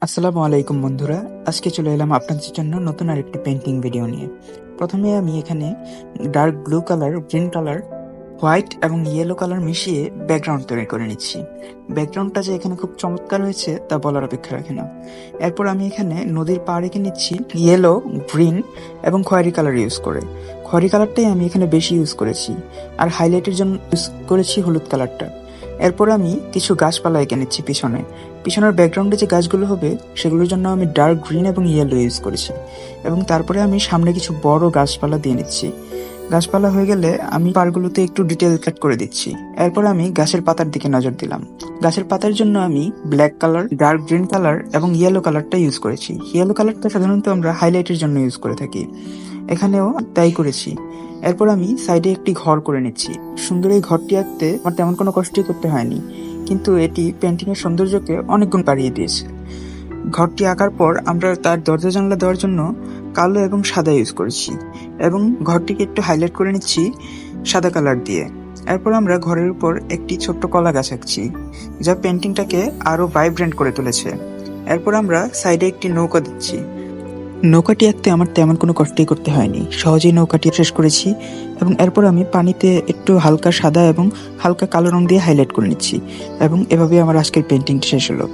আসসালামু আলাইকুম বন্ধুরা, আজকে চলে এলাম আপনাদের জন্য নতুন আরেকটি পেন্টিং ভিডিও নিয়ে। প্রথমে আমি এখানে dark blue colour, green colour, white এবং ইয়েলো কালার মিশিয়ে ব্যাকগ্রাউন্ড তৈরি করে নিচ্ছি। ব্যাকগ্রাউন্ডটা যে এখানে খুব চমৎকার হয়েছে তা বলার অপেক্ষা রাখে না। এরপর আমি এখানে নদীর পাড় এঁকে নিচ্ছি ইয়েলো, গ্রিন এবং খয়েরি কালার ইউজ করে। খয়েরি কালারটাই আমি এখানে বেশি ইউজ করেছি, আর হাইলাইটের জন্য ইউজ করেছি হলুদ কালারটা। এরপর আমি কিছু গাছপালা এঁকে নিচ্ছি পিছনের ব্যাকগ্রাউন্ডে যে গাছগুলো হবে সেগুলোর জন্য আমি ডার্ক গ্রিন এবং ইয়েলো ইউজ করেছি। এবং তারপরে আমি সামনে কিছু বড় গাছপালা দিয়ে নিচ্ছি। গাছপালা হয়ে গেলে আমি পাড়গুলোতে একটু ডিটেল কাট করে দিচ্ছি। এরপর আমি গাছের পাতার দিকে নজর দিলাম। গাছের পাতার জন্য আমি black colour, dark green colour এবং ইয়েলো কালারটা ইউজ করেছি। ইয়েলো কালারটা সাধারণত আমরা হাইলাইটের জন্য ইউজ করে থাকি, এখানেও তাই করেছি। এরপর আমি সাইডে একটি ঘর করে নিচ্ছি। সুন্দর এই ঘরটি আঁকতে আমার তেমন কোনো কষ্টই করতে হয়নি, কিন্তু এটি পেন্টিং এর সৌন্দর্যকে অনেক গুণ বাড়িয়ে দিয়েছে। ঘরটি আঁকার পর আমরা তার দরজা জানলা দেওয়ার জন্য কালো এবং সাদা ইউজ করেছি, এবং ঘরটিকে একটু হাইলাইট করে নিচ্ছি সাদা কালার দিয়ে। এরপর আমরা ঘরের উপর একটি ছোট্ট কলা গাছ আঁকছি, যা পেন্টিংটাকে আরো ভাইব্রেন্ট করে তুলেছে। এরপর আমরা সাইডে একটি নৌকা দিচ্ছি। নৌকাটি আঁকতে আমার তেমন কোনো কষ্টই করতে হয়নি, সহজেই নৌকাটি শেষ করেছি। এবং এরপর আমি পানিতে একটু হালকা সাদা এবং হালকা কালো রং দিয়ে হাইলাইট করে নিচ্ছি, এবং এভাবে আমার আজকের পেন্টিংটি শেষ হলো।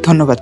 ধন্যবাদ।